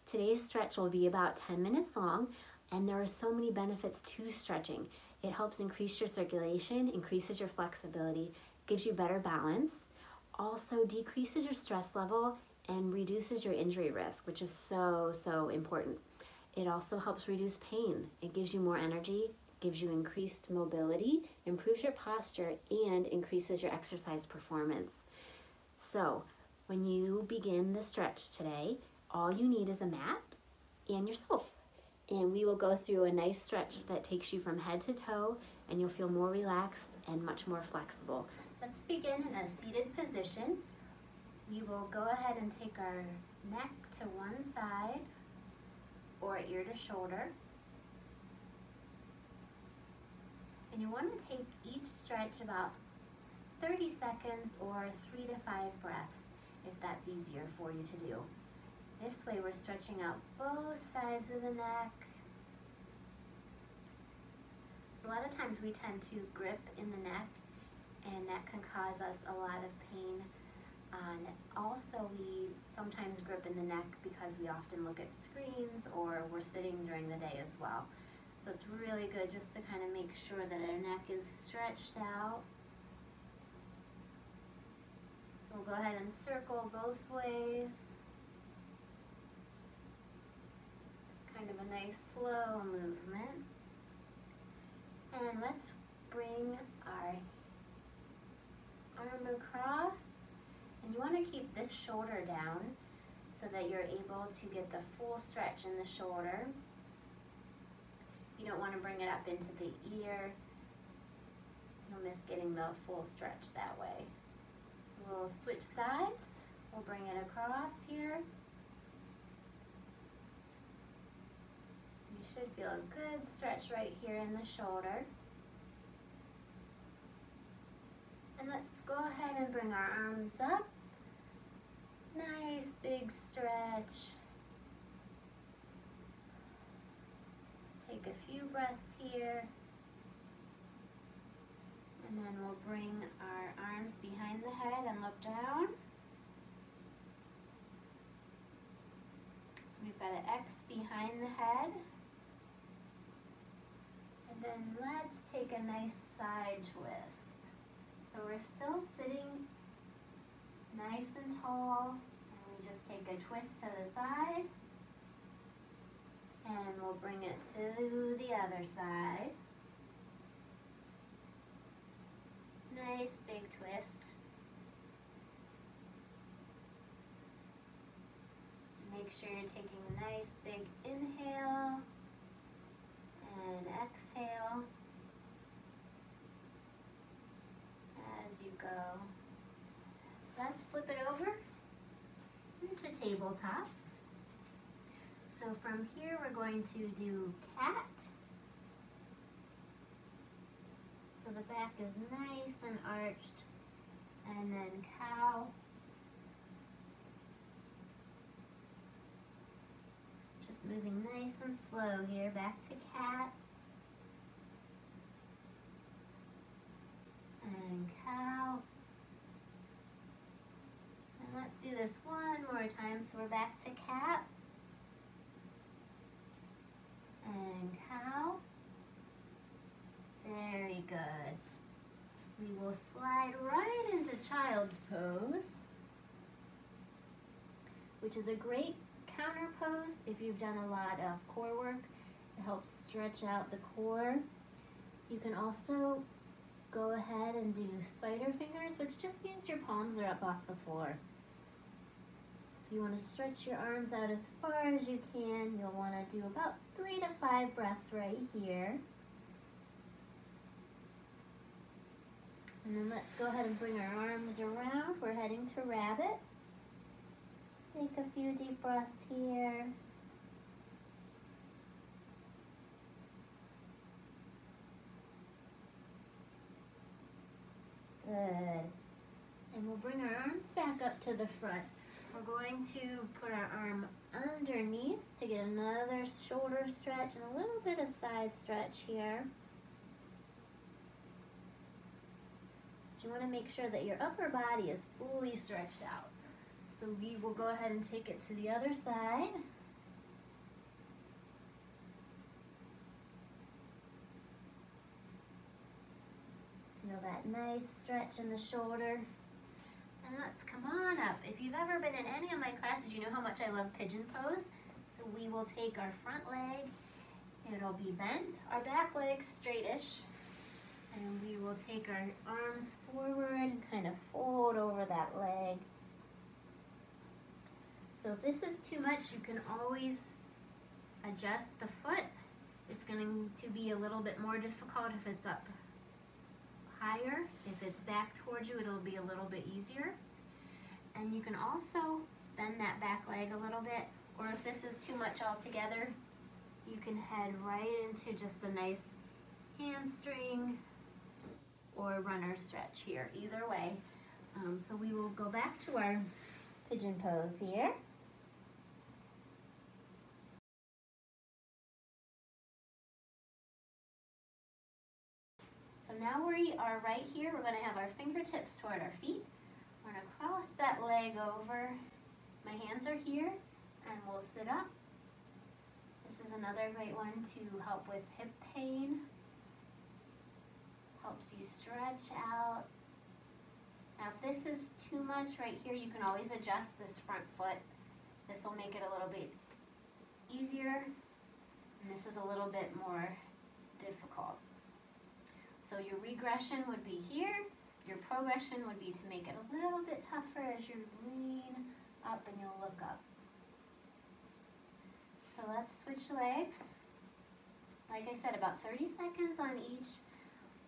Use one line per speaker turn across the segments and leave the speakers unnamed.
Today's stretch will be about 10 minutes long, and there are so many benefits to stretching. It helps increase your circulation, increases your flexibility, gives you better balance, also decreases your stress level, and reduces your injury risk, which is so important. It also helps reduce pain. It gives you more energy, gives you increased mobility, improves your posture, and increases your exercise performance. So when you begin the stretch today, all you need is a mat and yourself. And we will go through a nice stretch that takes you from head to toe, and you'll feel more relaxed and much more flexible. Let's begin in a seated position. We will go ahead and take our neck to one side or ear to shoulder. And you want to take each stretch about 30 seconds or 3 to 5 breaths, if that's easier for you to do. This way we're stretching out both sides of the neck. So a lot of times we tend to grip in the neck, and that can cause us a lot of pain. And also we sometimes grip in the neck because we often look at screens or we're sitting during the day as well. So it's really good just to kind of make sure that our neck is stretched out. So we'll go ahead and circle both ways. It's kind of a nice slow movement. And let's bring our arm across. And you want to keep this shoulder down so that you're able to get the full stretch in the shoulder. You don't want to bring it up into the ear. You'll miss getting the full stretch that way. So we'll switch sides. We'll bring it across here. You should feel a good stretch right here in the shoulder. And let's go ahead and bring our arms up. Nice big stretch. Take a few breaths here. And then we'll bring our arms behind the head and look down. So we've got an X behind the head. And then let's take a nice side twist. So we're still sitting nice and tall, and we just take a twist to the side, and we'll bring it to the other side. Nice big twist. Make sure you're taking a nice big inhale and exhale as you go. Let's flip it over into tabletop. So from here we're going to do cat. So the back is nice and arched, and then cow. Just moving nice and slow here, back to cat. And cow. And let's do this one more time. So we're back to cat. And cow. Very good. We will slide right into child's pose, which is a great counter pose if you've done a lot of core work. It helps stretch out the core. You can also go ahead and do spider fingers, which just means your palms are up off the floor. So you want to stretch your arms out as far as you can. You'll want to do about 3 to 5 breaths right here. And then let's go ahead and bring our arms around. We're heading to rabbit. Take a few deep breaths here. Good. And we'll bring our arms back up to the front. We're going to put our arm underneath to get another shoulder stretch and a little bit of side stretch here. You want to make sure that your upper body is fully stretched out. So we will go ahead and take it to the other side. Feel that nice stretch in the shoulder. And let's come on up. If you've ever been in any of my classes, you know how much I love pigeon pose. So we will take our front leg, it'll be bent, our back leg straightish, and we will take our arms forward and kind of fold over that leg. So if this is too much, you can always adjust the foot. It's going to be a little bit more difficult if it's up higher. If it's back towards you, it'll be a little bit easier. And you can also bend that back leg a little bit, or if this is too much altogether, you can head right into just a nice hamstring or runner stretch here, either way. So we will go back to our pigeon pose here. So now we are right here. We're going to have our fingertips toward our feet. We're going to cross that leg over. My hands are here, and we'll sit up. This is another great one to help with hip pain. Helps you stretch out. Now if this is too much right here, you can always adjust this front foot. This will make it a little bit easier, and this is a little bit more difficult. So your regression would be here. Your progression would be to make it a little bit tougher as you lean up and you'll look up. So let's switch legs. Like I said, about 30 seconds on each,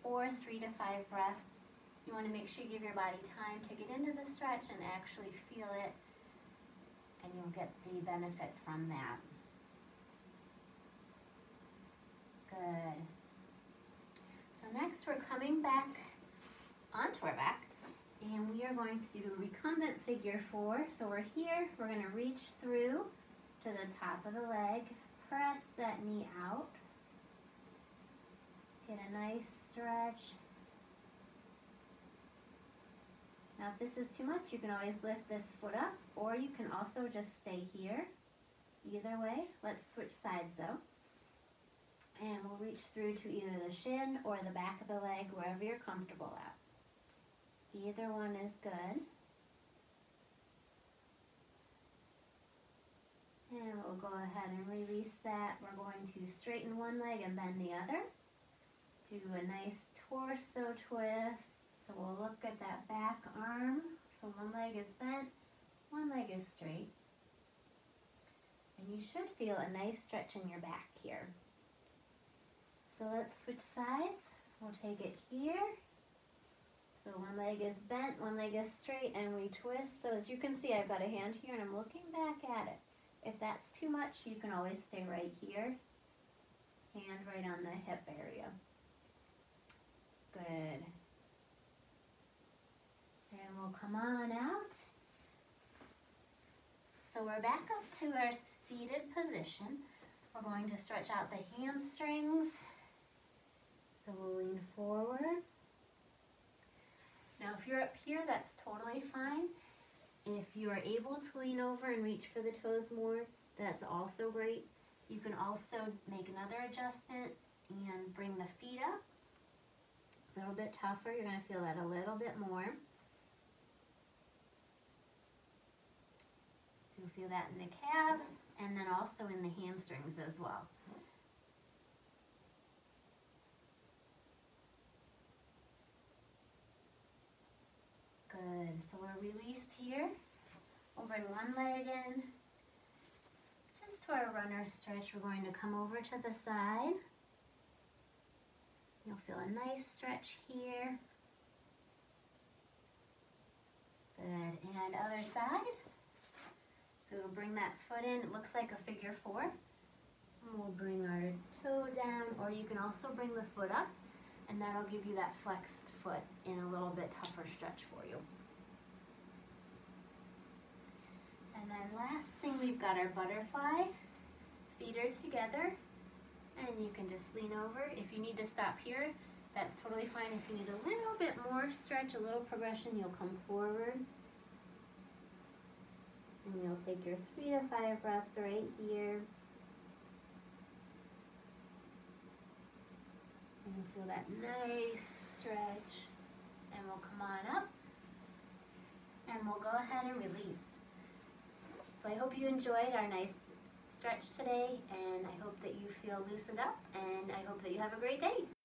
or 3 to 5 breaths. You want to make sure you give your body time to get into the stretch and actually feel it, and you'll get the benefit from that. Good. So next we're coming back onto our back, and we are going to do recumbent figure 4. So we're here, we're going to reach through to the top of the leg, press that knee out, get a nice stretch. Now if this is too much, you can always lift this foot up, or you can also just stay here. Either way, let's switch sides though. And we'll reach through to either the shin or the back of the leg, wherever you're comfortable at. Either one is good. And we'll go ahead and release that. We're going to straighten one leg and bend the other. Do a nice torso twist. So we'll look at that back arm. So one leg is bent, one leg is straight. And you should feel a nice stretch in your back here. So let's switch sides. We'll take it here. So one leg is bent, one leg is straight, and we twist. So as you can see, I've got a hand here and I'm looking back at it. If that's too much, you can always stay right here. Hand right on the hip area. Good. And we'll come on out. So we're back up to our seated position. We're going to stretch out the hamstrings. So we'll lean forward. Now if you're up here, that's totally fine. If you are able to lean over and reach for the toes more, that's also great. You can also make another adjustment and bring the feet up. A little bit tougher, you're going to feel that a little bit more. So you'll feel that in the calves and then also in the hamstrings as well. Good, so we're released here. We'll bring one leg in. Just to our runner stretch, we're going to come over to the side. You'll feel a nice stretch here. Good, and other side. So we'll bring that foot in. It looks like a figure 4. And we'll bring our toe down, or you can also bring the foot up, and that'll give you that flexed foot in a little bit tougher stretch for you. And then last thing, we've got our butterfly. Feet are together, and you can just lean over. If you need to stop here, that's totally fine. If you need a little bit more stretch, a little progression, you'll come forward. And you'll take your 3 to 5 breaths right here. And you feel that nice stretch. and we'll come on up and we'll go ahead and release. So I hope you enjoyed our nice stretch today, and I hope that you feel loosened up, and I hope that you have a great day.